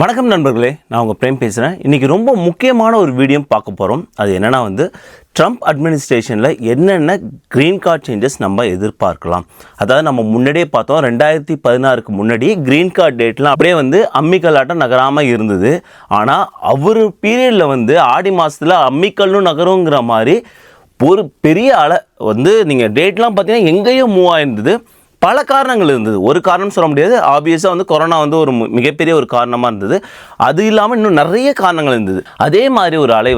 வணக்கம் நண்பர்களே, நான் உங்கள் பிரேம் பேசுகிறேன். இன்றைக்கி ரொம்ப முக்கியமான ஒரு வீடியோ பார்க்க போகிறோம். அது என்னென்னா ட்ரம்ப் அட்மினிஸ்ட்ரேஷனில் என்னென்ன க்ரீன் கார்டு சேஞ்சஸ் நம்ம எதிர்பார்க்கலாம். அதாவது நம்ம முன்னாடியே பார்த்தோம், 2016க்கு முன்னாடி க்ரீன் கார்டு டேட்லாம் அப்படியே அம்மிக்கல்லாட்டம் நகராமல் இருந்தது. ஆனால் அவர் பீரியடில் ஆடி மாதத்தில் அம்மிக்கல்லும் நகருங்கிற மாதிரி ஒரு பெரிய அலை நீங்கள் டேட்லாம் பார்த்தீங்கன்னா எங்கேயும் மூவ் ஆயிருந்தது. பல காரணங்கள் இருந்தது. ஒரு காரணம் சொல்ல முடியாது. ஆப்வியஸாக கொரோனா ஒரு மிகப்பெரிய ஒரு காரணமாக இருந்தது. அது இல்லாமல் இன்னும் நிறைய காரணங்கள் இருந்தது. அதே மாதிரி ஒரு அலை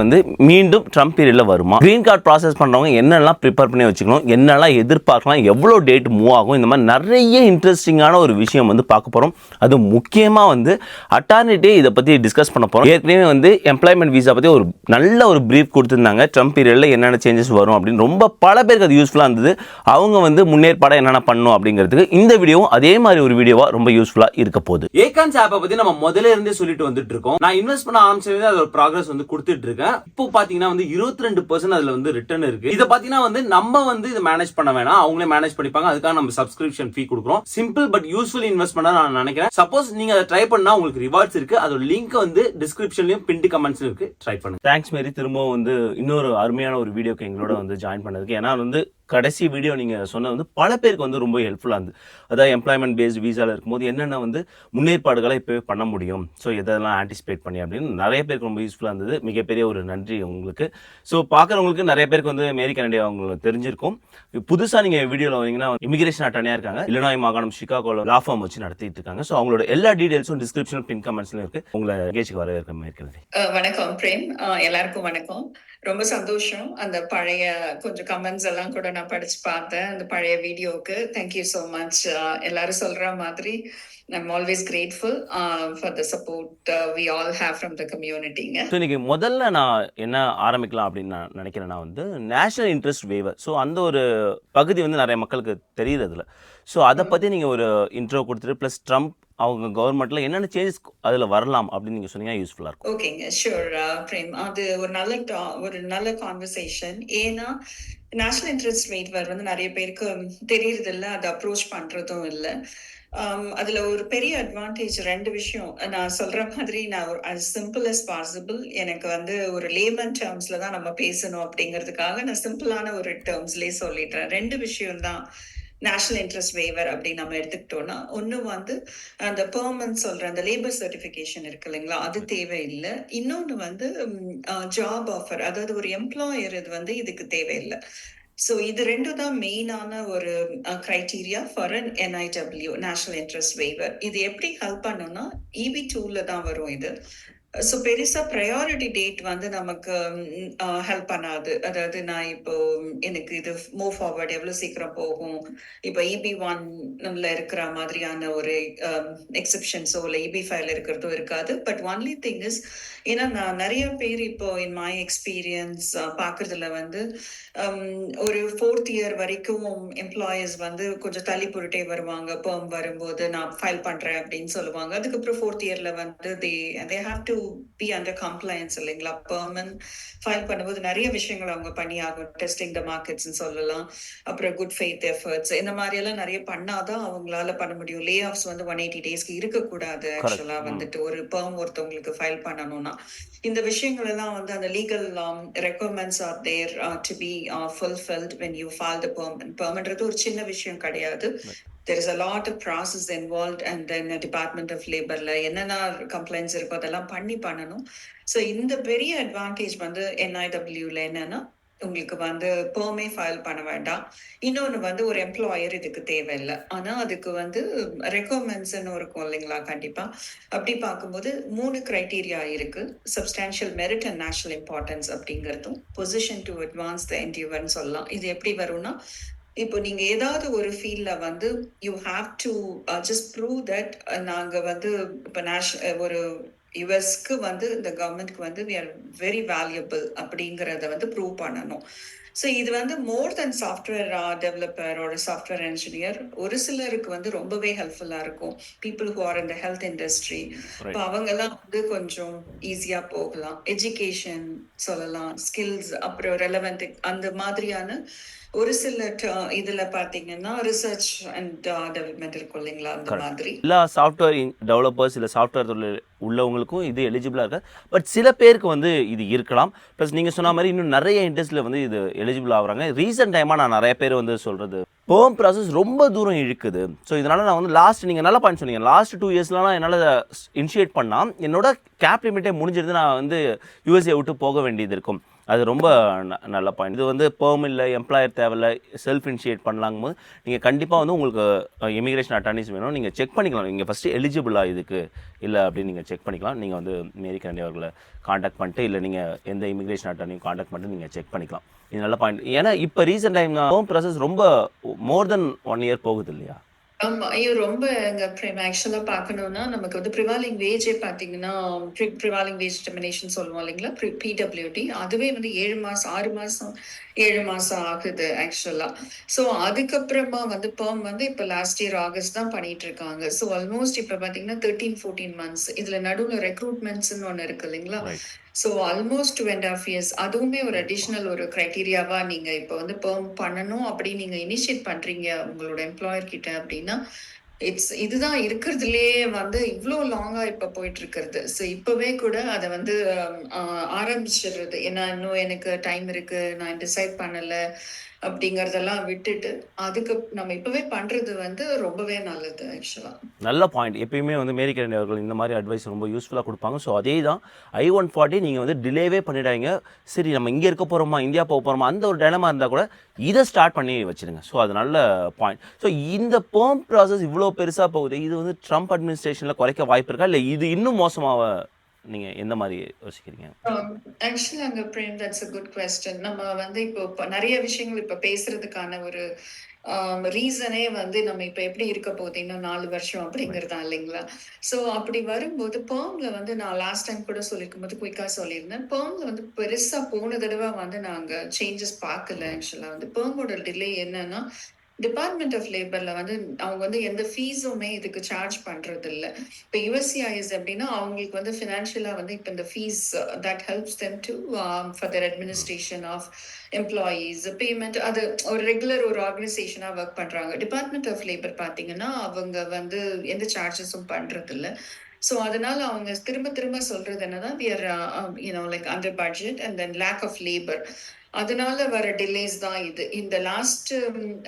மீண்டும் ட்ரம்ப் பீரியடில் வருமா, க்ரீன் கார்டு ப்ராசஸ் பண்ணுறவங்க என்னெல்லாம் ப்ரிப்பேர் பண்ணி வச்சுக்கணும், என்னெல்லாம் எதிர்பார்க்கலாம், எவ்வளோ டேட் மூவ் ஆகும், இந்த மாதிரி நிறைய இன்ட்ரெஸ்டிங்கான ஒரு விஷயம் பார்க்க போகிறோம். அது முக்கியமாக அட்டார்னிட்டி இதை பற்றி டிஸ்கஸ் பண்ண போகிறோம். ஏற்கனவே எம்ப்ளாய்மெண்ட் வீசா பற்றி ஒரு நல்ல ஒரு ப்ரீஃப் கொடுத்துருந்தாங்க. ட்ரம்ப் பீரியடில் என்னென்ன சேஞ்சஸ் வரும் அப்படின்னு ரொம்ப பல பேருக்கு அது யூஸ்ஃபுல்லாக இருந்தது. அவங்க முன்னேற்பாடாக என்னென்ன பண்ணணும் அப்படின்னு இந்த வீடியோவும் அதே மாதிரி ஒரு வீடியோவா ரொம்ப யூஸ்ஃபுல்லா இருக்க போகுது. ஏகான்ஸ் ஆப்பை பத்தி நம்ம முதல்ல இருந்தே சொல்லிட்டு வந்துட்டு இருக்கோம். நான் இன்வெஸ்ட் பண்ண ஆரம்பிச்சது அதோட ப்ராக்ரஸ் கொடுத்துட்டு இருக்கேன். இப்போ பாத்தீங்கன்னா 22% அதுல ரிட்டர்ன் இருக்கு. இத பாத்தீங்கன்னா நம்ம இதை மேனேஜ் பண்ண வேணாம், அவங்களே மேனேஜ் பண்ணிப்பாங்க. அதுக்காக நம்ம சப்ஸ்கிரிப்ஷன் ஃபீ கொடுக்குறோம். சிம்பிள் பட் யூஸ்ஃபுல் இன்வெஸ்ட்மெண்ட் நான் நினைக்கிறேன். சப்போஸ் நீங்க அதை ட்ரை பண்ணா உங்களுக்கு ரிவார்ட்ஸ் இருக்கு. அதோட லிங்க் டிஸ்கிரிப்ஷன்லயும் பின்ட் கமெண்ட்ஸ்லயும் இருக்கு. ட்ரை பண்ணுங்க. தேங்க்ஸ் மேரி, திரும்ப இன்னொரு அருமையான ஒரு வீடியோக்கு எங்களோட ஜாயின் பண்ணதுக்கு. ஏன்னா கடைசி வீடியோ நீங்கள் சொன்னது பல பேருக்கு ரொம்ப ஹெல்ப்ஃபுல்லாக இருந்தது. அதாவது எம்ப்ளாய்மெண்ட் பேஸ்ட் வீசாவில் இருக்கும்போது என்னென்ன முன்னேற்பாடுகளை இப்போவே பண்ண முடியும், ஸோ இதெல்லாம் ஆன்டிசிபேட் பண்ணி அப்படின்னு நிறைய பேருக்கு ரொம்ப யூஸ்ஃபுல்லாக இருந்தது. மிகப்பெரிய ஒரு நன்றி உங்களுக்கு. ஸோ பார்க்குறவங்களுக்கு நிறைய பேருக்கு அமெரிக்கா இந்தியா அவங்களுக்கு தெரிஞ்சிருக்கும். புதுசாக நீங்கள் வீடியோவில் வந்தீங்கன்னா இமிகிரேஷன் அட்டர்னியாக இருக்காங்க, இல்லினாய் மாகாணம் சிகாகோவில் லா ஃபார்ம் வச்சு நடத்திட்டு இருக்காங்க. ஸோ அவங்களோட எல்லா டீடைல்ஸும் டிஸ்கிரிப்ஷன் பின் கமெண்ட்ஸ்லையும் இருக்குது. உங்களை நிகழ்ச்சிக்கு வரவேற்க இருக்கிறது. வணக்கம் பிரேம், எல்லாருக்கும் வணக்கம். ரொம்ப சந்தோஷம். அந்த பழைய கொஞ்சம் கமெண்ட்ஸ் எல்லாம் கூட நான் படிச்சு பார்த்தேன். அந்த பழைய வீடியோக்கு தேங்க்யூ ஸோ மச். எல்லாரும் சொல்ற மாதிரி I'm always grateful for the support we all have from the community. So இன்னைக்கு முதல்ல நான் என்ன ஆரம்பிக்கலாம் அப்படின்னு நான் நினைக்கிறேன்னா நேஷனல் இன்ட்ரெஸ்ட் வேவர். ஸோ அந்த ஒரு பகுதி நிறைய மக்களுக்கு தெரியுது அதில். ஸோ அதை பற்றி நீங்கள் ஒரு இன்ட்ரோ கொடுத்துட்டு ப்ளஸ் ட்ரம்ப் அவங்க கவர்மெண்ட்ல என்னென்ன சேஞ்சஸ் அதில் வரலாம் அப்படின்னு நீங்கள் சொன்னீங்கன்னா யூஸ்ஃபுல்லாக இருக்கும். ஓகேங்க, ஷூர் பிரேம். அது ஒரு நல்ல கான்வர்சேஷன். ஏன்னா நேஷனல் இன்ட்ரெஸ்ட் வேவர் நிறைய பேருக்கு தெரியறது இல்லை, அதை அப்ரோச் பண்ணுறதும் இல்லை. அதுல ஒரு பெரிய அட்வான்டேஜ் ரெண்டு விஷயம் நான் சொல்ற மாதிரி. நான் as simple as possible எனக்கு ஒரு லேமன் டேர்ம்ஸ்ல தான் நம்ம பேசணும் அப்படிங்கிறதுக்காக நான் சிம்பிளான ஒரு டேர்ம்ஸ்லயே சொல்லிடுறேன். ரெண்டு விஷயம் தான் நேஷனல் இன்ட்ரெஸ்ட் வேவர் அப்படின்னு நம்ம எடுத்துக்கிட்டோம்னா, ஒண்ணு அந்த பெர்மனன்ட் சொல்ற அந்த லேபர் சர்டிபிகேஷன் இருக்கு இல்லைங்களா, அது தேவையில்லை. இன்னொன்னு ஜாப் ஆஃபர், அதாவது ஒரு எம்ப்ளாயர் இது இதுக்கு தேவையில்லை. ஸோ இது ரெண்டும் தான் மெயினான ஒரு criteria for an NIW, national interest waiver. இது எப்படி ஹெல்ப் பண்ணும்னா EB-2ல தான் வரும் இது. ஸோ பெருசா ப்ரையாரிட்டி டேட் நமக்கு ஹெல்ப் பண்ணாது. அதாவது நான் இப்போ எனக்கு இது மூவ் ஃபார்வர்ட் எவ்வளவு சீக்கிரம் போகும், இப்போ EB-1ல இருக்கிற மாதிரியான ஒரு எக்ஸெப்ஷன்ஸோ இல்லை EB-5ல இருக்கிறதோ இருக்காது. பட் ஒன்லி திங் இஸ், ஏன்னா நான் நிறைய பேர் இப்போ இன் மை எக்ஸ்பீரியன்ஸ் பார்க்கறதுல ஒரு 4th இயர் வரைக்கும் எம்ப்ளாயர்ஸ் கொஞ்சம் தள்ளி போட்டுட்டே வருவாங்க. பெர்ம் வரும்போது நான் ஃபைல் பண்றேன் அப்படின்னு சொல்லுவாங்க. அதுக்கப்புறம் 4th இயர்ல they have to be under compliance இல்லைங்களா. பெர்மனன்ட் ஃபைல் பண்ணும்போது நிறைய விஷயங்கள் அவங்க பண்ணி ஆகும். டெஸ்டிங் த மார்க்கெட்ஸ் சொல்லலாம், அப்புறம் குட் ஃபெய்த் எஃபர்ட்ஸ், இந்த மாதிரி எல்லாம் நிறைய பண்ணாதான் அவங்களால பண்ண முடியும். லே ஆஃப்ஸ் 180 டேஸ்க்கு இருக்கக்கூடாது. ஆக்சுவலா ஒரு பெர்ம் ஒருத்தவங்களுக்கு ஃபைல் பண்ணணும்னா இந்த விஷயங்கள் எல்லாம் அந்த legal requirements are there to be fulfilled when you file the permன்றது ஒரு சின்ன விஷயம் கிடையாது. There is a lot of process involved, and then Department of Laborல என்னென்ன கம்ப்ளைண்ட்ஸ் இருக்கோ அதெல்லாம் பண்ணணும். ஸோ இந்த பெரிய அட்வான்டேஜ் NIWல என்னன்னா, உங்களுக்கு பெர்மே ஃபைல் பண்ண வேண்டாம். இன்னொன்னு ஒரு எம்ப்ளாயர் இதுக்கு தேவையில்லை. ஆனா அதுக்கு ரெக்குவயர்மெண்ட்ஸ்ன்னு இருக்கும் இல்லைங்களா. கண்டிப்பா அப்படி பார்க்கும்போது 3 கிரைட்டீரியா இருக்கு. Substantial merit and national importance அப்படிங்கிறதும், பொசிஷன் டு அட்வான்ஸ் த என்டியூவர்னு சொல்லலாம். இது எப்படி வரும்னா, இப்போ நீங்க ஏதாவது ஒரு ஃபீல்ட்ல you have to just prove that நாங்க இப்போ ஒரு யுஎஸ்க்கு இந்த கவர்மெண்ட்க்கு we are very valuable அப்படிங்கிறத ப்ரூவ் பண்ணணும். ஸோ இது வந்து மோர் தென் சாஃப்ட்வேர் டெவலப்பர் ஒரு சாஃப்ட்வேர் என்ஜினியர் ஒரு சிலருக்கு வந்து ரொம்பவே ஹெல்ப்ஃபுல்லாக இருக்கும். பீப்புள் ஹூ ஆர் இந்த ஹெல்த் இண்டஸ்ட்ரி. இப்போ ரைட். அவங்கெல்லாம் வந்து கொஞ்சம் ஈஸியாக போகலாம். எஜுகேஷன் சொல்லலாம், ஸ்கில்ஸ், அப்புறம் ரெலவெண்ட் அந்த மாதிரியான ஒரு சில இதுல பாத்தீங்கன்னா ரிசர்ச் அண்ட் டெவலப்மெண்ட் இருக்கும் இல்லைங்களா, அந்த கரெக்ட். மாதிரி. எல்லா சாஃப்ட்வேர் டெவலப்பர்ஸ் இல்லை சாஃப்ட்வேர் தொழில் உள்ளவங்களுக்கும் இது எலிஜிபிளாக இருக்காது. பட் சில பேருக்கு வந்து இது இருக்கலாம். ப்ளஸ் நீங்கள் சொன்ன மாதிரி இன்னும் நிறைய இண்டஸ்ட்ரியில் வந்து இது எலிஜிபிள் ஆகுறாங்க. ரீசெண்ட் டைமாக நான் நிறைய பேர் வந்து சொல்கிறது பெர்ம் ப்ராசஸ் ரொம்ப தூரம் இழுக்குது. ஸோ இதனால் நான் வந்து நீங்கள் நல்லா பாயிண்ட் சொன்னீங்க. லாஸ்ட் 2 இயர்ஸ்லாம் என்னால் இனிஷியேட் பண்ணால் என்னோட கேப் லிமிட்டே முடிஞ்சிருந்து நான் வந்து யூஎஸ்ஏ விட்டு போக வேண்டியது இருக்கும். அது ரொம்ப நல்ல பாயிண்ட். இது வந்து பெர்ம் இல்லை, எம்ப்ளாயர் தேவையில்லை, செல்ஃப் இனிஷியேட் பண்ணலாங்கும் போது நீங்கள் கண்டிப்பாக வந்து உங்களுக்கு இமிக்ரேஷன் அட்டார்னிஸ் வேணும். நீங்கள் செக் பண்ணிக்கலாம். நீங்கள் ஃபஸ்ட்டு எலிஜிபிளாக இதுக்கு இல்லை அப்படின்னு நீங்கள் செக் பண்ணிக்கலாம். நீங்கள் வந்து மேரி கண்டி அவர்களை காண்டாக்ட் பண்ணிட்டு இல்லை நீங்கள் எந்த இமிக்ரேஷன் அட்டார்னியும் காண்டாக்ட் பண்ணிட்டு நீங்கள் செக் பண்ணிக்கலாம். இது நல்ல பாயிண்ட். ஏன்னா இப்போ ரீசெண்ட் டைம் பெர்ம் ப்ராசஸ் ரொம்ப மோர் தென் 1 இயர் போகுது இல்லையா? ஆமா. ஐயோ! ரொம்ப ஆக்சுவலா பார்க்கணும்னா, நமக்கு வந்து ப்ரிவாலிங் வேஜே பார்த்தீங்கன்னா, ப்ரிவாலிங் வேஜ் டிட்டர்மினேஷன் சொல்லுவோம் இல்லைங்களா? பிடபிள்யூடி. அதுவே வந்து 7 மாசம், 6 மாசம், 7 மாசம் ஆகுது ஆக்சுவலா. ஸோ அதுக்கப்புறமா வந்து பெர்ம் வந்து இப்ப லாஸ்ட் இயர் ஆகஸ்ட் தான் பண்ணிட்டு இருக்காங்க. ஸோ ஆல்மோஸ்ட் இப்ப பார்த்தீங்கன்னா 13, 14 மந்த்ஸ். இதுல நடுவுல ரெக்ரூட்மெண்ட்ஸ்ன்னு ஒண்ணு இருக்கு இல்லைங்களா? ரைட். So almost 2.5 years. அதுவுமே ஒரு அடிஷனல் ஒரு கிரைட்டீரியாவா நீங்க இப்ப வந்து பெர்ம் பண்ணணும் அப்படின்னு நீங்க இனிஷியேட் பண்றீங்க உங்களோட எம்ப்ளாயர் கிட்ட அப்படின்னா, இதுதான் இருக்கிறதுலயே வந்து இவ்ளோ லாங்கா இப்ப போயிட்டு இருக்கிறது. ஸோ இப்பவே கூட அத வந்து ஆரம்பிச்சிடுறது. ஏன்னா இன்னும் எனக்கு டைம் இருக்கு, நான் டிசைட் பண்ணல அப்படிங்கறதெல்லாம் விட்டுட்டு, அதுக்கு நம்ம இப்பவே பண்றது வந்து ரொம்பவே நல்லது ஆக்சுவலா. நல்ல பாயிண்ட். எப்பயுமே வந்து மேரி கண்டி அவர்கள் இந்த மாதிரி அட்வைஸ் ரொம்ப யூஸ்ஃபுல்லாக கொடுப்பாங்க. ஸோ அதே தான் I-140 நீங்கள் வந்து டிலேவே பண்ணிடாதீங்க. சரி நம்ம இங்கே இருக்க போகிறோமா, இந்தியா போக போகிறோமா, அந்த ஒரு டைலமா இருந்தால் கூட இதை ஸ்டார்ட் பண்ணி வச்சுருங்க. ஸோ அது நல்ல பாயிண்ட். ஸோ இந்த பெர்ம் ப்ராசஸ் இவ்வளோ பெருசாக போகுது. இது வந்து ட்ரம்ப் அட்மினிஸ்ட்ரேஷனில் குறைக்க வாய்ப்பு இருக்கா, இல்லை இது இன்னும் மோசமாக நீங்கள் எந்த மாதிரி யோசிக்கிறீங்க? ஆக்சுவலா அங்க Prem, that's a good question. நம்ம வந்து இப்போ நிறைய விஷயங்கள் இப்ப பேசுறதுக்கான ஒரு ரீசனே வந்து நம்ம இப்ப எப்படி இருக்க போகுது இன்னும் 4 வருஷம் அப்படிங்கறதா இல்லைங்களா? சோ அப்படி வரும்போது பெர்ம்ல வந்து நான் லாஸ்ட் டைம் கூட சொல்லிருக்கும் போது குயிக்கா சொல்லியிருந்தேன். பெர்ம்ல வந்து பெருசா போன தடவை வந்து நாங்க சேஞ்சஸ் பார்க்கல. ஆக்சுவலா வந்து பெர்மோட டிலே என்னன்னா, டிபார்ட்மெண்ட் ஆஃப் லேபர்ல வந்து அவங்க வந்து எந்த ஃபீஸுமே இதுக்கு சார்ஜ் பண்றது இல்ல. இப்போ USCIS எப்படின்னா அவங்களுக்கு வந்து ஃபினான்ஷியலா வந்து இப்போ இந்த fees that helps them to further administration of employees payment, அது ஒரு ரெகுலர் ஒரு ஆர்கனைசேஷனா ஒர்க் பண்றாங்க. டிபார்ட்மெண்ட் ஆஃப் லேபர் பாத்தீங்கன்னா அவங்க வந்து எந்த சார்ஜஸும் பண்றது இல்ல. ஸோ அதனால அவங்க திரும்ப திரும்ப சொல்றது என்னதான் we are like under budget and then lack of labor. அதனால வர டிலேஸ் தான் இது. இந்த லாஸ்ட்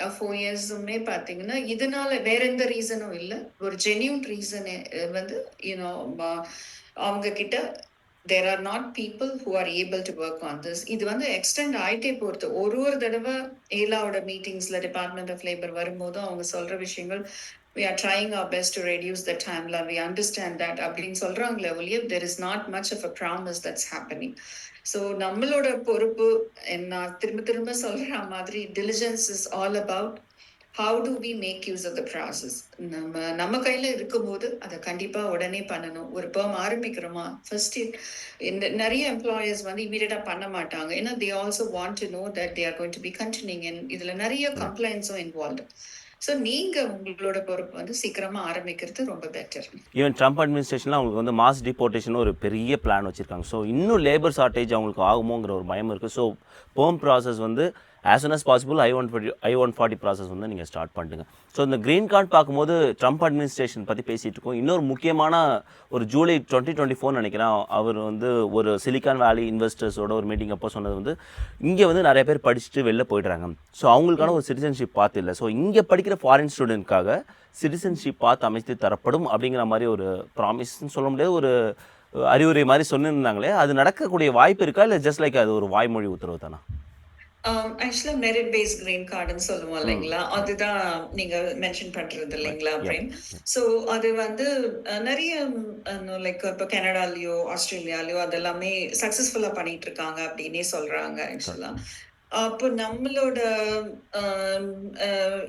4 இயர்ஸுமே பாத்தீங்கன்னா இதனால வேற எந்த ரீசனும் இல்ல. ஒரு ஜென்யூன் ரீசன் வந்து யூனோ அவங்க கிட்ட there are not people who are able to work on this. இது வந்து எக்ஸ்டெண்ட் ஆயிட்டே போறது. ஒரு தடவை ஏலாவோட மீட்டிங்ஸ்ல டிபார்ட்மெண்ட் ஆஃப் லேபர் வரும்போது அவங்க சொல்ற விஷயங்கள் we are trying our best to reduce the timeline, we understand that அப்படின்னு சொல்றாங்களே ஒழிய there is not much of a promise that's happening. So நம்மளோட பொறுப்பு, நான் திரும்ப திரும்ப சொல்ற மாதிரி diligence is all about how do we make use of the process. நம்ம கையில இருக்கும்போது அதை கண்டிப்பா உடனே பண்ணணும். ஒரு பெர்ம் ஆரம்பிக்கிறோமா ஃபர்ஸ்ட் நிறைய எம்ப்ளாயர்ஸ் வந்து இமீடியட்டா பண்ண மாட்டாங்க. ஏன்னா they also want to know that they are going to be continuing in இதுல நிறைய கம்ப்ளைண்ட்ஸும் இன்வால்வ். ஸோ நீங்க உங்களோட பொறுப்பு வந்து சீக்கிரமா ஆரம்பிக்கிறது ரொம்ப பெட்டர். ஈவன் ட்ரம்ப் அட்மினிஸ்ட்ரேஷனில் அவங்களுக்கு வந்து மாஸ் டிபோர்டேஷன் ஒரு பெரிய பிளான் வச்சுருக்காங்க. ஸோ இன்னும் லேபர் ஷார்ட்டேஜ் அவங்களுக்கு ஆகுமோங்கிற ஒரு பயம் இருக்குது. ஸோ பெர்ம் ப்ராசஸ் வந்து as soon as possible I-140 process வந்து நீங்கள் ஸ்டார்ட் பண்ணுங்க. ஸோ இந்த க்ரீன் கார்டு பார்க்கும்போது ட்ரம்ப் அட்மினிஸ்ட்ரேஷன் பற்றி பேசிகிட்டு இருக்கோம். இன்னொரு முக்கியமான ஒரு ஜூலை 2024 நினைக்கிறேன் அவர் வந்து ஒரு சிலிக்கான் வேலி இன்வெஸ்டர்ஸோட ஒரு மீட்டிங் அப்போ சொன்னது வந்து இங்கே வந்து நிறைய பேர் படிச்சுட்டு வெளில போயிடுறாங்க. ஸோ அவங்களுக்கான ஒரு சிட்டிசன்ஷிப் பார்த்து இல்லை. ஸோ இங்கே படிக்கிற ஃபாரின் ஸ்டூடெண்ட்காக சிட்டிசன்ஷிப் பார்த்து அமைத்து தரப்படும் அப்படிங்கிற மாதிரி ஒரு ப்ராமிஸ்ன்னு சொல்ல முடியாது, ஒரு அறிவுரை மாதிரி சொன்னிருந்தாங்களே, அது நடக்கக்கூடிய வாய்ப்பு இருக்கா, இல்லை ஜஸ்ட் லைக் அது ஒரு வாய்மொழி உத்தரவு தானா? ஆக்சுவலா மெரிட் பேஸ்ட் கிரீன் கார்டுன்னு சொல்லுவோம் இல்லைங்களா, அதுதான் நீங்க மென்ஷன் பண்றது இல்லைங்களா பிரேம். சோ அது வந்து நிறைய லைக் இப்போ கனடாலயோ ஆஸ்திரேலியாலயோ அதெல்லாமே சக்சஸ்ஃபுல்லா பண்ணிட்டு இருக்காங்க அப்படின்னே சொல்றாங்க ஆக்சுவலா. அப்போ நம்மளோட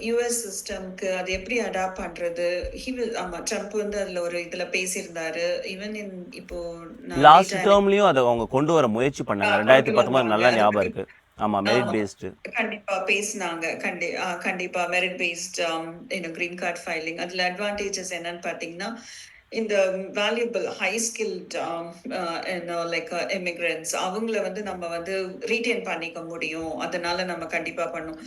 யுஎஸ் சிஸ்டம்க்கு அது எப்படி அடாப்ட் பண்றது? ஆமா, ட்ரம்ப் வந்து அதுல ஒரு இதுல பேசியிருந்தாரு. ஈவன் இப்போ லாஸ்ட் டேர்ம்லயும் அதை அவங்க கொண்டு வர முயற்சி பண்ணாங்க. 2019 நல்லா ஞாபகம் இருக்கு. ஆமாம், மெரிட் ஆமா. பேஸ்டு. கண்டிப்பா பேசுனாங்க. கண்டிப்பா merit based green card filing. அதுல அட்வான்டேஜஸ் என்னன்னு பார்த்தீங்கன்னா, இந்த valuable high skilled like immigrants அவங்கள வந்து நம்ம வந்து ரீட்டைன் பண்ணிக்க முடியும். அதனால நம்ம கண்டிப்பா பண்ணும்.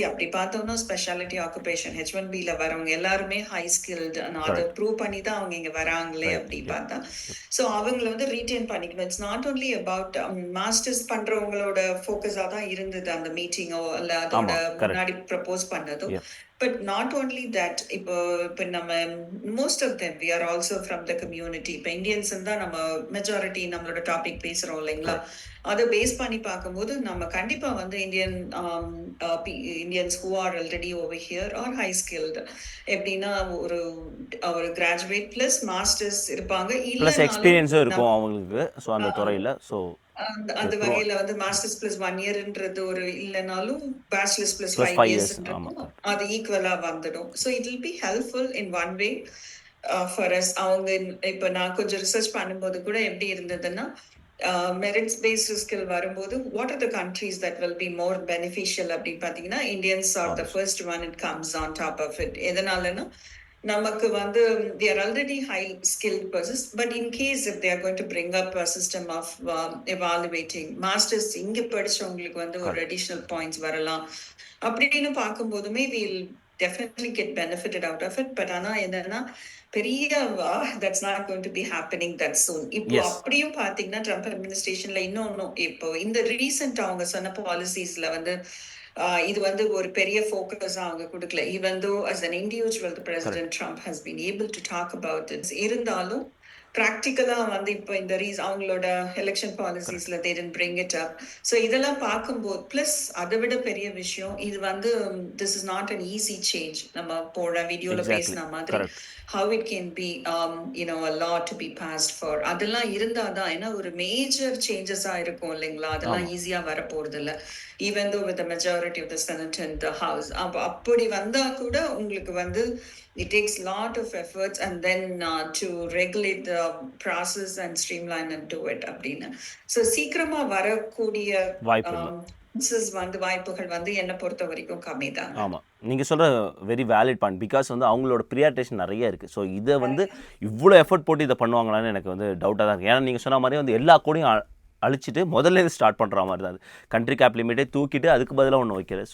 அப்படி பார்த்தோம்னா ஸ்பெஷாலிட்டி ஆக்குபேஷன் H1Bல வரவங்க எல்லாருமே ஹை ஸ்கில்டு. அதை கரெக்ட். ப்ரூவ் பண்ணி தான் அவங்க இங்க வராங்களே ரைட். அப்படி யா. பார்த்தா. அவங்கள வந்து ரீட்டைன் பண்ணிக்கணும். It's not only about masters பண்றவங்களோட ஃபோக்கஸா தான் இருந்தது அந்த மீட்டிங்கோ இல்ல அதோட ஆமாம், கரெக்ட். முன்னாடி ப்ரப்போஸ் பண்ணதோ. Yeah. But not only that. இப்போ நம்ம most of them we are also from the community. இப்போ இந்தியன்ஸ் தான் நம்ம மெஜாரிட்டி நம்மளோட டாபிக் பேசுறோம் இல்லைங்களா? கரெக்ட். அதை பேஸ் பண்ணி பார்க்கும்போது நம்ம கண்டிப்பா வந்து Indians who are already over here are high skilled எப்படின்னா ஒரு ஒரு கிராஜுவேட் பிளஸ் மாஸ்டர்ஸ் இருப்பாங்க. ப்ளஸ் இல்லைனாலும் எக்ஸ்பீரியன்ஸும் இருக்கும் அவங்களுக்கு. ஸோ அந்த துறையில். ஸோ அந்த வகையில வந்து மாஸ்டர்ஸ் பிளஸ் 1 இயர்ன்றது ஒரு இல்லைனாலும் பேச்சுலர்ஸ் பிளஸ் ப்ளஸ் 5 5 இயர்ஸ். ஆமாம், இயர்ஸ்ன்றதும் கரெக்ட். அது ஈக்குவலா வந்துடும். It will be helpful in one way for us. அவங்க இப்ப நான் கொஞ்சம் ரிசர்ச் பண்ணும்போது கூட எப்படி இருந்ததுன்னா, மெரிட்ஸ் பேஸ்டு ஸ்கில் வரும்போது what are the countries that will be more beneficial அப்படின்னு பார்த்தீங்கன்னா, Indians are the first one it comes on top of it. எதனாலன்னா நமக்கு வந்து they are already high skilled persons, but in case if they are going to bring up a system of evaluating masters இங்க படிச்சவங்களுக்கு வந்து ஒரு additional points வரலாம் அப்படின்னு பார்க்கும்போதுமே we'll definitely get benefited out of it. But ஆனா என்னன்னா பெரிய that's not going to be happening that soon. இப்போ Yes. அப்படியும் பாத்தீங்கன்னா ட்ரம்ப் அட்மினிஸ்ட்ரேஷன்ல இன்னொன்னும் இப்போ இந்த ரீசெண்ட் அவங்க சொன்ன பாலிசிஸ்ல வந்து இது வந்து ஒரு பெரிய ஃபோக்கஸ் அவங்க கொடுக்கல. Even though as an individual the President Trump has been able to talk about it, இருந்தாலும் ப்ராக்டிக்கலா வந்து இப்போ இந்த அவங்களோட election பாலிசிஸ்ல they didn't bring it up. இதெல்லாம் பார்க்கும்போது பிளஸ் அதை விட பெரிய விஷயம் இது வந்து this is not an easy change. நம்ம போன வீடியோல பேசின மாதிரி how it can be a law to be passed for. அதெல்லாம் இருந்தாதான் ஏன்னா ஒரு மேஜர் சேஞ்சஸா இருக்கும் இல்லைங்களா? அதெல்லாம் ஈஸியா வர போறது இல்ல. Even though with the majority of the Senate and the House, அப்படி வந்தா கூட உங்களுக்கு வந்து it takes a lot of efforts and then to regulate the process and streamline and do it அப்படின்னு. சீக்கிரமா வரக்கூடிய வாய்ப்புகள் வந்து என்னை பொறுத்த வரைக்கும் கம்மி தான். ஆமாம், நீங்கள் சொல்கிற வெரி வேலிட் பாயிண்ட். பிகாஸ் வந்து அவங்களோட ப்ரியாரிட்டேஷன் நிறைய இருக்குது. ஸோ இதை வந்து இவ்வளோ எஃபர்ட் போட்டு இதை பண்ணுவாங்களான்னு எனக்கு வந்து டவுட்டாக தான் இருக்குது. ஏன்னா நீங்கள் சொன்ன மாதிரி வந்து எல்லா கூடையும் அழிச்சிட்டு முதல்லேருந்து ஸ்டார்ட் பண்ணுற மாதிரி தான். அது கண்ட்ரி கேப் லிமிட்டே தூக்கிட்டு அதுக்கு பதிலாக ஒன்று வைக்கிறது.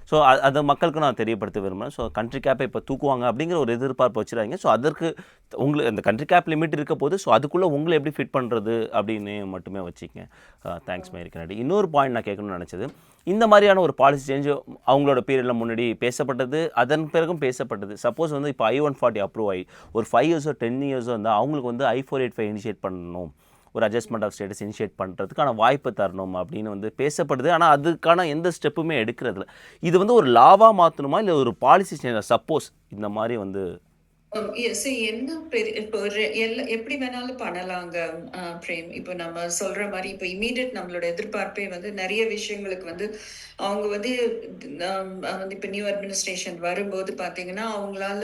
ஸோ அதை மக்களுக்கு நான் தெரியப்படுத்த விரும்புகிறேன். ஸோ கண்ட்ரி கேப்பை இப்போ தூக்குவாங்க அப்படிங்கிற ஒரு எதிர்பார்ப்பு வச்சுருவாங்க. ஸோ அதற்கு உங்களுக்கு அந்த கண்ட்ரி கேப் லிமிட் இருக்க போது ஸோ அதுக்குள்ளே உங்களை எப்படி ஃபிட் பண்ணுறது அப்படின்னு மட்டுமே வச்சுக்கங்க. தேங்க்ஸ் மேரி கென்னடி. இன்னொரு பாயிண்ட் நான் கேட்கணும்னு நினச்சது, இந்த மாதிரியான ஒரு பாலிசி சேஞ்சு அவங்களோட பீரியடில் முன்னாடி பேசப்பட்டது, அதன் பிறகும் பேசப்பட்டது. சப்போஸ் வந்து இப்போ I-140 அப்ரூவ் ஆகி ஒரு 5 இயர்ஸோ 10 இயர்ஸோ வந்து அவங்களுக்கு வந்து I-485 இனிஷியேட் பண்ணணும், ஒரு அட்ஜஸ்ட்மெண்ட் ஆஃப் ஸ்டேட்டஸ் இனிஷியேட் பண்ணுறதுக்கான வாய்ப்பு தரணும் அப்படின்னு வந்து பேசப்படுது. ஆனால் அதுக்கான எந்த ஸ்டெப்புமே எடுக்கிறதில்ல. இது வந்து ஒரு லாவாக மாற்றணுமா இல்லை ஒரு பாலிசி சேஞ்ச்? சப்போஸ் இந்த மாதிரி வந்து என்ன இப்போ எப்படி வேணாலும் பண்ணலாங்க பிரேம். இப்போ நம்ம சொல்ற மாதிரி இப்போ இமீடியட் நம்மளோட எதிர்பார்ப்பே வந்து நிறைய விஷயங்களுக்கு வந்து அவங்க வந்து இப்போ நியூ அட்மினிஸ்ட்ரேஷன் வரும்போது பாத்தீங்கன்னா அவங்களால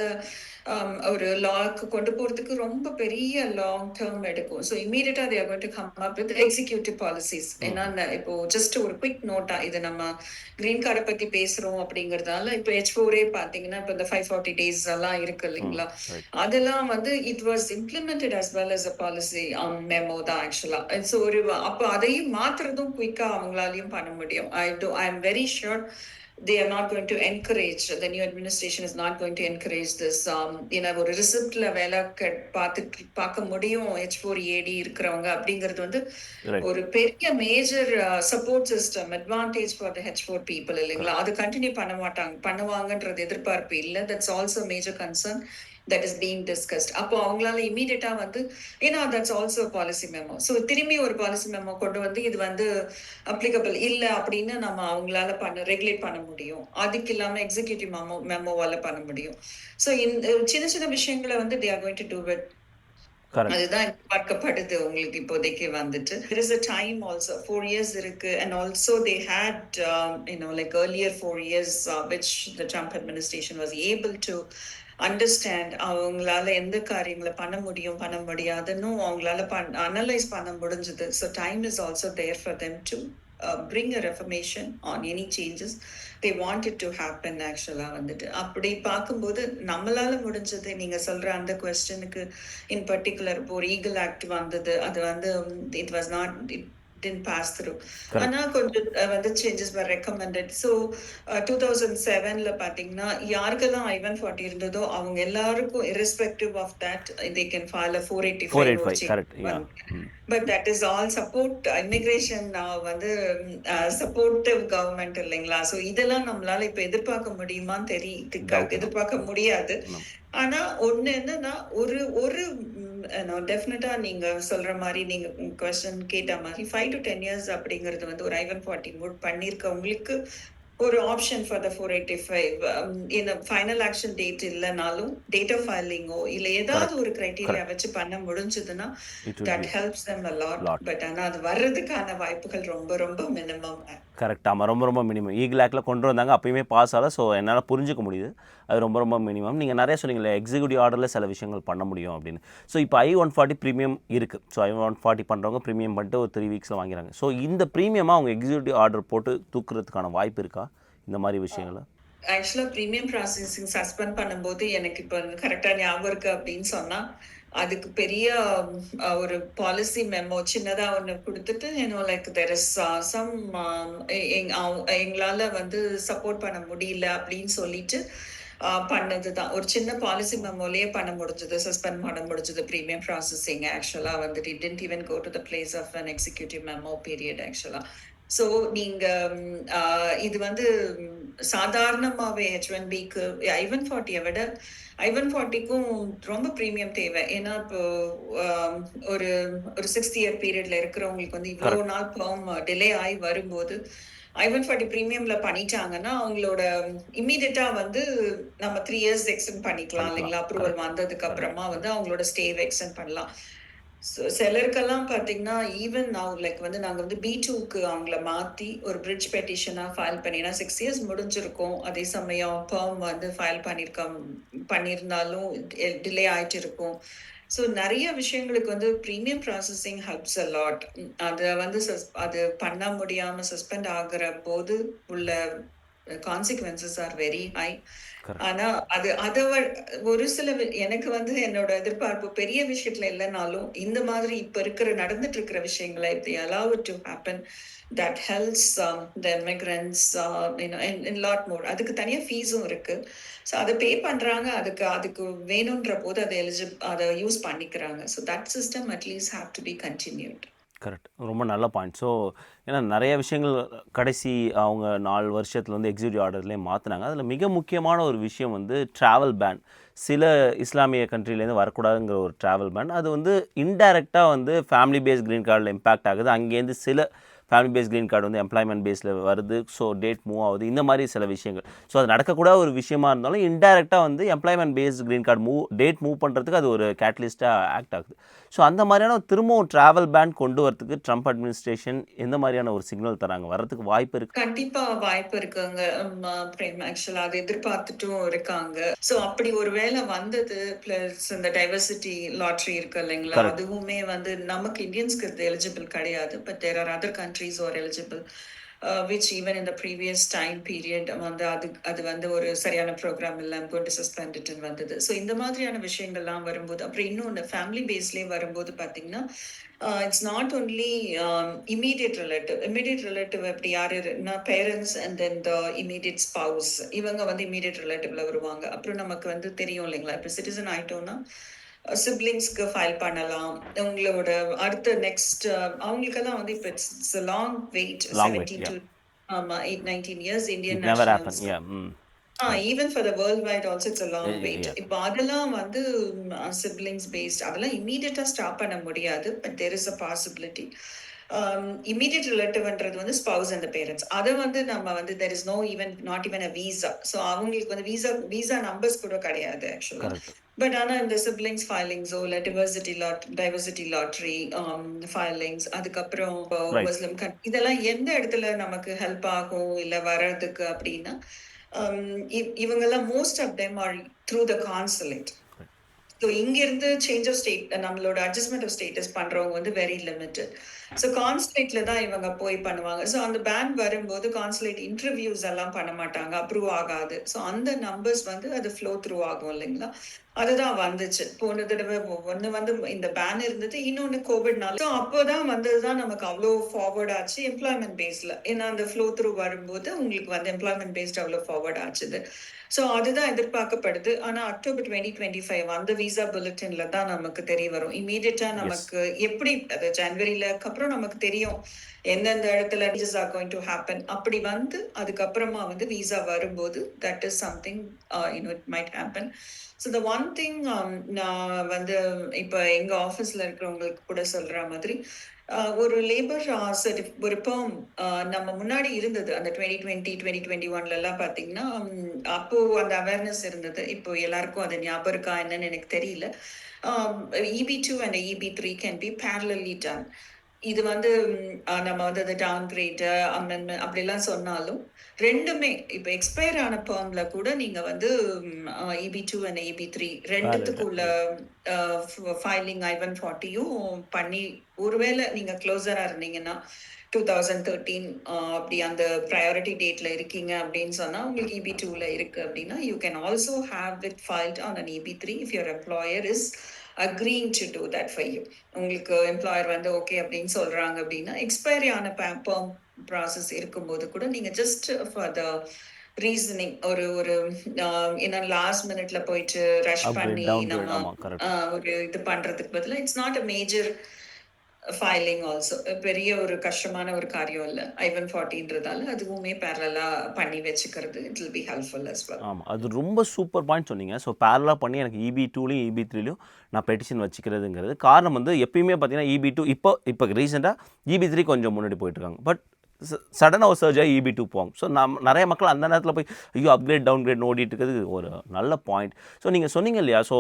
ஒரு லாக்கு கொண்டு போறதுக்கு ரொம்ப பெரிய லாங் டேர்ம் எடுக்கும். இமீடியட்டா they are going to come up with executive policies. ஏன்னா இப்போ ஜஸ்ட் ஒரு குவிக் நோட்டா இது நம்ம கிரீன் கார்டை பத்தி பேசுறோம் அப்படிங்கறதால இப்போ H4A பாத்தீங்கன்னா இப்போ இந்த 540 days எல்லாம் இருக்கு இல்லைங்களா? அதெல்லாம் வந்து it was implemented as well as a policy on memo தான் ஆக்சுவலா. ஒரு அப்போ அதையும் மாத்துறதும் குயிக்கா அவங்களாலையும் பண்ண முடியும். I am very sure they are not going to encourage, the new administration is not going to encourage this. ஒரு ரிசிப்ட்ல வேலை பார்க்க முடியும் H4EAD இருக்கிறவங்க அப்படிங்கிறது வந்து ஒரு பெரிய major support system advantage for the H4 people இல்லைங்களா? அது கண்டினியூ பண்ணுவாங்கன்றது எதிர்பார்ப்பு இல்லை. That's also major concern that is being discussed. அப்போ அவங்களால இமீடியட்டா வந்து ஏன்னா that's also a policy memo. திரும்பி ஒரு பாலிசி மெமோ கொண்டு வந்து இது வந்து அப்ளிகபிள் இல்ல அப்படின்னு நம்ம அவங்களால ரெகுலேட் பண்ண முடியும். அதுக்கு இல்லாம எக்ஸிகியூட்டிவ் மெமோவால பண்ண முடியும். இந்த சின்ன சின்ன விஷயங்களை வந்து they are going to do it. அதுதான் பார்க்கப்படுது உங்களுக்கு இப்போதைக்கு வந்துட்டு. There is a time also 4 years இருக்கு and also they had like earlier 4 years which the Trump administration was able to understand அவங்களால எந்த காரியங்களை பண்ண முடியாதுன்னு அவங்களால அனலைஸ் பண்ண முடிஞ்சது. Time is also there for them to bring a reformation on any changes they want it to happen ஆக்சுவலா வந்துட்டு அப்படி பார்க்கும்போது நம்மளால முடிஞ்சது நீங்க சொல்ற அந்த கொஸ்டனுக்கு இன் பர்டிகுலர் இப்போ ஒரு ஈகிள் ஆக்ட் வந்தது அது வந்து it was not didn't pass through. Correct. ஆனா கொஞ்சம் வந்து சேஞ்சஸ் were recommended. So 2007ல பாத்தீங்கன்னா யாருக்கெல்லாம் I-140 இருந்ததோ அவங்க எல்லாருக்கும் irrespective of that they can file a 485 ஒரு 485 change கரெக்ட். யா. வந்து. But that is all support immigration வந்து supportive government இல்லைங்களா? ஸோ இதெல்லாம் நம்மளால இப்ப எதிர்பார்க்க முடியுமான்னு Doubt. எதிர்பார்க்க முடியாது. No. ஆனா ஒண்ணு என்னன்னா ஒரு ஒரு டெஃபினட்டா நீங்க சொல்ற மாதிரி நீங்க கொஸ்டின் கேட்ட மாதிரி 5 to 10 years அப்படிங்கிறது வந்து ஒரு I-140 மூவ் பண்ணிருக்கவங்களுக்கு ஒரு ஆப்ஷன் ஃபார் த 485 இந்த ஃபைனல் ஆக்ஷன் டேட் இல்லைனாலும் டேட்டா ஃபைலிங்கோ இல்ல ஏதாவது ஒரு கிரைட்டீரியா வச்சு பண்ண முடிஞ்சதுன்னா It would that be helps them a lot. lot. But ஆனா அது வர்றதுக்கான வாய்ப்புகள் ரொம்ப ரொம்ப மினிமம். கரெக்ட். ஆமாம், ரொம்ப ரொம்ப மினிமம். ஈகிள் ஆக்டில் கொண்டு வந்தாங்க, அப்பயுமே பாஸ் ஆகல. ஸோ என்னால் புரிஞ்சுக்க முடியுது, அது ரொம்ப ரொம்ப மினிமம். நீங்கள் நிறைய சொன்னீங்களே எக்ஸிக்யூட்டிவ் ஆர்டரில் சில விஷயங்கள் பண்ண முடியும் அப்படின்னு. ஸோ இப்போ I-140 ப்ரீமியம் இருக்குது. ஸோ I-140 பண்ணுறவங்க ப்ரீமியம் பண்ணிட்டு ஒரு 3 வீக்ஸில் வாங்கிறாங்க. ஸோ இந்த ப்ரீமியமாக அவங்க எக்ஸிக்யூட்டிவ் ஆர்டர் போட்டு தூக்குறதுக்கான வாய்ப்பு இருக்கா இந்த மாதிரி விஷயங்களை? ஆக்சுவலா ப்ரீமியம் ப்ராசஸிங் சஸ்பெண்ட் பண்ணும்போது எனக்கு இப்போ கரெக்டா ஞாபகம் இருக்கு அப்படின்னு சொன்னா அதுக்கு பெரிய ஒரு பாலிசி மெமோ சின்னதா ஒண்ணு கொடுத்துட்டு லைக் தெர் இஸ் சம் எங்களால வந்து சப்போர்ட் பண்ண முடியல அப்படின்னு சொல்லிட்டு பண்ணதுதான் ஒரு சின்ன பாலிசி மெமோலயே பண்ண முடிஞ்சது, சஸ்பெண்ட் பண்ண முடிஞ்சது ப்ரீமியம் ப்ராசஸிங். ஆக்சுவலா வந்துட்டு it didn't even go to the place of an executive memo period ஆக்சுவலா. ஸோ நீங்க இது வந்து சாதாரணமாவே H1Bக்கு I-140 விட I-140க்கும் ரொம்ப ப்ரீமியம் தேவை. ஏன்னா இப்போ ஒரு ஒரு 6 year பீரியட்ல இருக்கிறவங்களுக்கு வந்து இவ்வளவு நாள் பெர்ம் டிலே ஆகி வரும்போது I-140 ப்ரீமியம்ல பண்ணிட்டாங்கன்னா அவங்களோட இம்மீடியட்டா வந்து நம்ம 3 years எக்ஸ்டெண்ட் பண்ணிக்கலாம் இல்லைங்களா? அப்ரூவல் வந்ததுக்கு அப்புறமா வந்து அவங்களோட ஸ்டேவை எக்ஸ்டெண்ட் பண்ணலாம். சிலருக்கெல்லாம் பாத்தீங்கன்னா ஈவன் நவ் லைக் வந்து நாங்க வந்து B2க்கு அவங்கள மாத்தி ஒரு பிரிட்ஜ் பெட்டிஷனா ஃபைல் பண்ணினா 6 years முடிஞ்சிருக்கும். அதே சமயம் பெர்ம் வந்து ஃபைல் பண்ணியிருந்தாலும் டிலே ஆயிட்டு இருக்கும். ஸோ நிறைய விஷயங்களுக்கு வந்து premium processing helps a lot. அதை வந்து அது பண்ண முடியாம சஸ்பெண்ட் ஆகுற போது உள்ள கான்சிக்வன்சஸ் ஆர் வெரி ஹை. ஆனா அது ஒரு சில எனக்கு வந்து என்னோட எதிர்பார்ப்பு பெரிய விஷயத்துல இல்லைனாலும் இந்த மாதிரி இப்ப இருக்கிற நடந்துட்டு இருக்கிற விஷயங்களை if they allow it to happen that helps the immigrants in lot more. அதுக்கு தனியா ஃபீஸும் இருக்கு. ஸோ அதை பே பண்றாங்க, அதுக்கு வேணும்ன்ற போது அதை யூஸ் பண்ணிக்கிறாங்க. So that system at least have to be continued. Correct. ரொம்ப நல்ல பாயிண்ட். ஸோ ஏன்னா நிறைய விஷயங்கள் கடைசி அவங்க 4 வருஷத்தில் வந்து எக்ஸிக்யூட்டிவ் ஆர்டர்லேயே மாற்றினாங்க. அதில் மிக முக்கியமான ஒரு விஷயம் வந்து ட்ராவல் பேன். சில இஸ்லாமிய கண்ட்ரிலேருந்து வரக்கூடாதுங்கிற ஒரு ட்ராவல் பேன். அது வந்து இன்டைரக்டாக வந்து ஃபேமிலி பேஸ் க்ரீன் கார்டில் இம்பேக்ட் ஆகுது. அங்கேருந்து சில ஃபேமிலி பேஸ் க்ரீன் கார்டு வந்து எம்ப்ளாய்மெண்ட் பேஸில் வருது. ஸோ டேட் மூவ் ஆகுது. இந்த மாதிரி சில விஷயங்கள். ஸோ அது நடக்கக்கூடாத ஒரு விஷயமா இருந்தாலும் இன்டைரக்டாக வந்து employment based green card date move பண்ணுறதுக்கு அது ஒரு கேட்டலிஸ்ட்டாக ஆக்ட் ஆகுது. ஸோ அந்த மாதிரியான திரும்பவும் ட்ராவல் பேன் கொண்டு வரதுக்கு ட்ரம்ப் அட்மினிஸ்ட்ரேஷன் எந்த மாதிரியான ஒரு சிக்னல் தராங்க? வர்றதுக்கு வாய்ப்பு இருக்கு? கண்டிப்பா வாய்ப்பு இருக்குங்க பிரேம். ஆக்சுவலா அதை எதிர்பார்த்துட்டும் இருக்காங்க. ஸோ அப்படி ஒரு வேலை வந்தது பிளஸ் இந்த டைவர்சிட்டி லாட்ரி இருக்கு இல்லைங்களா? அதுவுமே வந்து நமக்கு இந்தியன்ஸ்க்கு இது எலிஜிபிள் கிடையாது. But there are other countries are eligible which even in the previous time period வந்து அது வந்து ஒரு சரியான ப்ரோக்ராம் இல்லை, I'm going to suspend it வந்தது. ஸோ இந்த மாதிரியான விஷயங்கள்லாம் வரும்போது அப்புறம் இன்னொன்று ஃபேமிலி பேஸ்லேயே வரும்போது பார்த்தீங்கன்னா it's not only immediate relative அப்படி யாருன்னா parents and then the immediate spouse இவங்க வந்து இமீடியட் ரிலேட்டிவ்ல வருவாங்க. அப்புறம் நமக்கு வந்து தெரியும் இல்லைங்களா, இப்போ சிட்டிசன் ஆயிட்டோம்னா சிப்ளிங்ஸ்க்கு ஃபைல் பண்ணலாம். உங்களோட அடுத்த நெக்ஸ்ட் அவங்களுக்கெல்லாம் வந்து இப்போ it's long wait 17 to 19 years Indian nationals. Even for the worldwide also it's a long wait. இப்போ அதெல்லாம் வந்து சிப்லிங்ஸ் பேஸ்ட் அதெல்லாம் இமீடியட்டா ஸ்டாப் பண்ண முடியாது. But there is a possibility. Immediate ரிலேட்டிவ்ன்றது வந்து ஸ்பவுஸ் அண்ட் பேரண்ட்ஸ். அதை வந்து நம்ம வந்து there is not even a visa. So அவங்களுக்கு வந்து வீசா நம்பர்ஸ் கூட கிடையாது ஆக்சுவலா. பட் ஆனா இந்த சிப்லிங்ஸ் ஃபைலிங்ஸோ இல்லை டைவர்சிட்டி லாட்ரி ஃபைலிங்ஸ், அதுக்கப்புறம் முஸ்லிம் இதெல்லாம் எந்த இடத்துல நமக்கு ஹெல்ப் ஆகும் இல்லை வர்றதுக்கு அப்படின்னா இவங்கெல்லாம் most of them are through the consulate. So இங்கிருந்து சேஞ்ச் ஆஃப் ஸ்டேட் நம்மளோட அட்ஜஸ்ட்மெண்ட் ஆஃப் ஸ்டேட்டஸ் பண்றவங்க வந்து வெரி லிமிட்டட். ஸோ கான்சுலேட்ல தான் இவங்க போய் பண்ணுவாங்க. ஸோ அந்த பேன் வரும்போது கான்சுலேட் இன்டர்வியூஸ் எல்லாம் பண்ண மாட்டாங்க, அப்ரூவ் ஆகாது. ஸோ அந்த நம்பர்ஸ் வந்து அது ஃப்ளோ த்ரூ ஆகும் இல்லைங்களா? அதுதான் வந்துச்சு. போன தடவை ஒண்ணு வந்து இந்த பேன் இருந்தது. இன்னொன்னு கோவிட்னால. ஸோ அப்போதான் வந்ததுதான் நமக்கு அவ்ளோ ஃபார்வர்ட் ஆச்சு எம்ப்ளாய்மென்ட் பேஸ்ல. ஏன்னா அந்த ஃப்ளோ த்ரூ வரும்போது உங்களுக்கு வந்து எம்ப்ளாய்மென்ட் பேஸ்ட் அவ்ளோ ஃபார்வர்ட் ஆச்சுது. ஸோ அதுதான் எதிர்பார்க்கப்படுது. ஆனா அக்டோபர் 2025 அந்த விசா புல்லட்டின்ல தான் நமக்கு தெரிய வரும். இம்மீடியட்டா எஸ். நமக்கு எப்படி அது ஜனவரிலக்கு அப்புறம் நமக்கு தெரியும். எந்தெந்த இடத்துல changes are going to happen. அப்படி வந்து அதுக்கப்புறமா வந்து விசா வரும்போது that is something it might happen. So the one thing நான் வந்து இப்ப எங்க ஆபீஸ்ல இருக்கிறவங்களுக்கு கூட சொல்ற மாதிரி ஒரு லேபர் ஒரு பெர்ம் நம்ம முன்னாடி இருந்தது அந்த 2020 2021 எல்லாம் பாத்தீங்கன்னா அப்போ அந்த அவேர்னஸ் இருந்தது. இப்போ எல்லாருக்கும் அது ஞாபகம் இருக்கா என்னன்னு எனக்கு தெரியல. EB2 and EB3 can be parallelly done. இது வந்து நம்ம வந்து அது டவுன்கிரேட் அமெண்ட்மெண்ட் அப்படிலாம் சொன்னாலும் ரெண்டுமே இப்போ எக்ஸ்பயர் ஆன பெர்ம்ல கூட நீங்க வந்து EB2 அண்ட் EB3 ரெண்டுத்துக்குள்ள ஃபைலிங் I-140யும் பண்ணி ஒருவேளை நீங்க க்ளோசரா இருந்தீங்கன்னா 2013 அப்படி அந்த ப்ரையாரிட்டி டேட்ல இருக்கீங்க அப்படின்னு சொன்னா உங்களுக்கு EB2ல இருக்கு அப்படின்னா you can also have it filed on an EB3 if your employer is agreeing to do that for you. உங்களுக்கு எம்ப்ளாயர் வந்து ஓகே அப்படின்னு சொல்றாங்க அப்படின்னா எக்ஸ்பைரி ஆன பெர்ம் ப்ராசஸ் இருக்கும்போது கூட நீங்க ஜஸ்ட் ஃபார் த ரீசனிங் ஒரு ஒரு ஏன்னா லாஸ்ட் மினிட்ல போயிட்டு ரஷ் அப்கிரேட் பண்ணி டவுன்கிரேட் நம்ம ஆமாம் கரெக்ட். ஒரு இது பண்றதுக்கு பதிலாக it's not a major filing also பெரிய ஒரு கஷ்டமான ஒரு காரியம் இல்லை. I-140ன்றதால அதுவுமே பேரலா பண்ணி வச்சுக்கிறது it will be helpful as well. ஆமாம், அது ரொம்ப சூப்பர் பாயிண்ட் சொன்னீங்க. ஸோ பேரலாக பண்ணி எனக்கு EB2லையும் EB3லையும் நான் பெட்டிஷன் வச்சுக்கிறதுங்கிறது காரணம் வந்து எப்பயுமே பார்த்தீங்கன்னா EB2 இப்போ ரீசெண்டாக EB3 கொஞ்சம் முன்னாடி போயிட்டுருக்காங்க. பட் சடனாக ஒரு சர்ஜாக EB2 போவாங்க. ஸோ நிறைய மக்கள் அந்த நேரத்தில் போய் ஐயோ அப்கிரேட் டவுன்கிரேட் ஓடிட்டு இருக்கிறது ஒரு நல்ல பாயிண்ட். ஸோ நீங்கள் சொன்னீங்க இல்லையா, ஸோ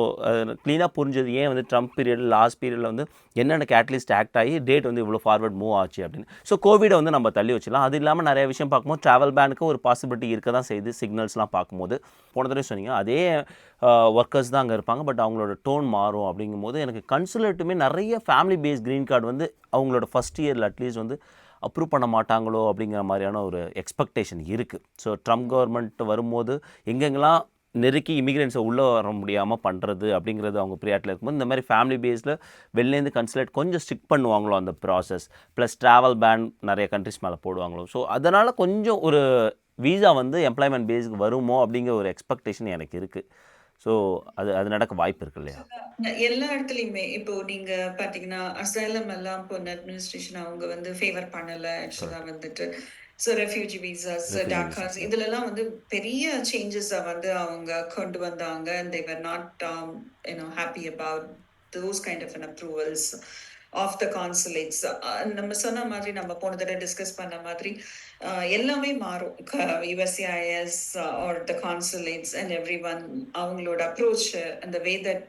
க்ளீனாக புரிஞ்சது ஏன் வந்து ட்ரம்ப் பீரியட் லாஸ்ட் பீரியடில் வந்து என்னென்ன கேட்டலிஸ்ட் ஆக்ட் ஆகி டேட் வந்து இவ்வளோ ஃபார்வர்ட் மூவ் ஆச்சு அப்படின்னு. ஸோ கோவிடை வந்து நம்ம தள்ளி வச்சிடலாம். அது இல்லாமல் நிறைய விஷயம் பார்க்கும்போது ட்ராவல் பேனுக்கு ஒரு பாசிபிலிட்டி இருக்க தான் செய்யுது. சிக்னல்ஸ்லாம் பார்க்கும்போது போன தடவை சொன்னீங்க அதே ஒர்க்கர்ஸ் தான் அங்கே இருப்பாங்க, பட் அவங்களோட டோன் மாறும். அப்படிங்கும்போது எனக்கு கன்சுலேட்டுமே நிறைய ஃபேமிலி பேஸ்ட் க்ரீன் கார்டு வந்து அவங்களோட ஃபஸ்ட் இயரில் அட்லீஸ்ட் வந்து அப்ரூவ் பண்ண மாட்டாங்களோ அப்படிங்கிற மாதிரியான ஒரு எக்ஸ்பெக்டேஷன் இருக்குது. ஸோ ட்ரம்ப் கவர்மெண்ட் வரும்போது எங்கெங்கெல்லாம் நெருக்கி இமிக்ரெண்ட்ஸை உள்ளே வர முடியாமல் பண்ணுறது அப்படிங்கிறது அவங்க ப்ரியாரிட்டியில் இருக்கும்போது இந்த மாதிரி ஃபேமிலி பேஸில் வெளிலேருந்து கன்சுலேட் கொஞ்சம் ஸ்ட்ரிக் பண்ணுவாங்களோ அந்த ப்ராசஸ், ப்ளஸ் ட்ராவல் பேன் நிறைய கண்ட்ரிஸ் மேலே போடுவாங்களோ. ஸோ அதனால் கொஞ்சம் ஒரு வீசா வந்து எம்ப்ளாய்மெண்ட் பேஸுக்கு வருமோ அப்படிங்கிற ஒரு எக்ஸ்பெக்டேஷன் எனக்கு இருக்குது. ஸோ அது நடக்க வாய்ப்பு இருக்கு இல்லையா? எல்லா இடத்துலையுமே இப்போ நீங்க பாத்தீங்கன்னா அசைலம் எல்லாம் போன அட்மினிஸ்ட்ரேஷன் அவங்க வந்து ஃபேவர் பண்ணல ஆக்சுவலா வந்துட்டு. ஸோ ரெஃப்யூஜி விசாஸ் டாக்காஸ் இதுல எல்லாம் வந்து பெரிய சேஞ்சஸை வந்து அவங்க கொண்டு வந்தாங்க. and they were not happy about those kind of an approvals of the consulates. நம்ம சொன்ன மாதிரி நம்ம போன தடவை டிஸ்கஸ் பண்ண மாதிரி எல்லாமே மாறும். USCIS or the consulates and everyone அவங்களோட approach and the way that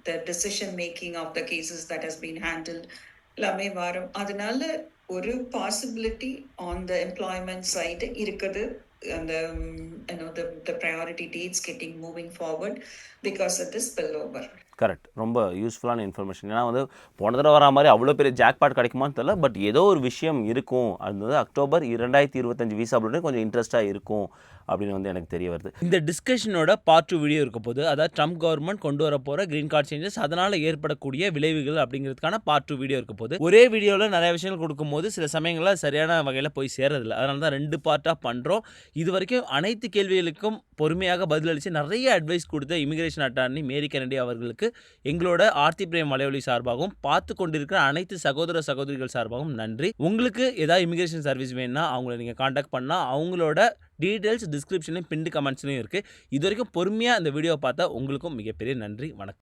the decision making of the cases that has been handled எல்லாமே மாறும். அதனால ஒரு possibility on the employment side இருக்குது. அந்த the priority dates getting moving forward because of this spillover. Correct, ரொம்ப யூஸ்ஃபுல்லான information. ஏன்னா வந்து போன தடவை வரா மாதிரி அவ்வளோ பெரிய ஜாக்பாட் கிடைக்குமான்னு தெரியல, பட் ஏதோ ஒரு விஷயம் இருக்கும். அது வந்து அக்டோபர் 2025 வீசா அப்படின்னு கொஞ்சம் இன்ட்ரெஸ்ட்டாக இருக்கும் அப்படின்னு வந்து எனக்கு தெரிய வருது. இந்த டிஸ்கஷனோட பார்ட் 2 வீடியோ இருக்க போது, அதாவது ட்ரம்ப் கவர்மெண்ட் கொண்டு வர போகிற க்ரீன் கார்டு சேஞ்சஸ் அதனால் ஏற்படக்கூடிய விளைவுகள் அப்படிங்கிறதுக்கான பார்ட் 2 வீடியோ இருக்க போது. ஒரே வீடியோவில் நிறைய விஷயங்கள் கொடுக்கும்போது சில சமயங்களில் சரியான வகையில் போய் சேரதில்லை. அதனால தான் 2 பார்ட்டாக பண்ணுறோம். இது வரைக்கும் அனைத்து கேள்விகளுக்கும் பொறுமையாக பதிலளித்து நிறைய அட்வைஸ் கொடுத்த இமிகிரேஷன் அட்டார்னி மேரி கென்னடி அவர்களுக்கு எங்களோட ஆர்த்தி பிரேம் மலையொலி சார்பாகவும் பார்த்து கொண்டிருக்கிற அனைத்து சகோதர சகோதரிகள் சார்பாகவும் நன்றி. உங்களுக்கு ஏதாவது இமிகிரேஷன் சர்வீஸ் வேணும்னா அவங்கள நீங்கள் காண்டாக்ட் பண்ணால் அவங்களோட டீட்டெயில்ஸ் டிஸ்கிரிப்ஷன்லையும் பின்டு கமெண்ட்ஸ்லையும் இருக்குது. இது வரைக்கும் பொறுமையாக இந்த வீடியோ பார்த்தா உங்களுக்கும் மிகப்பெரிய நன்றி. வணக்கம்.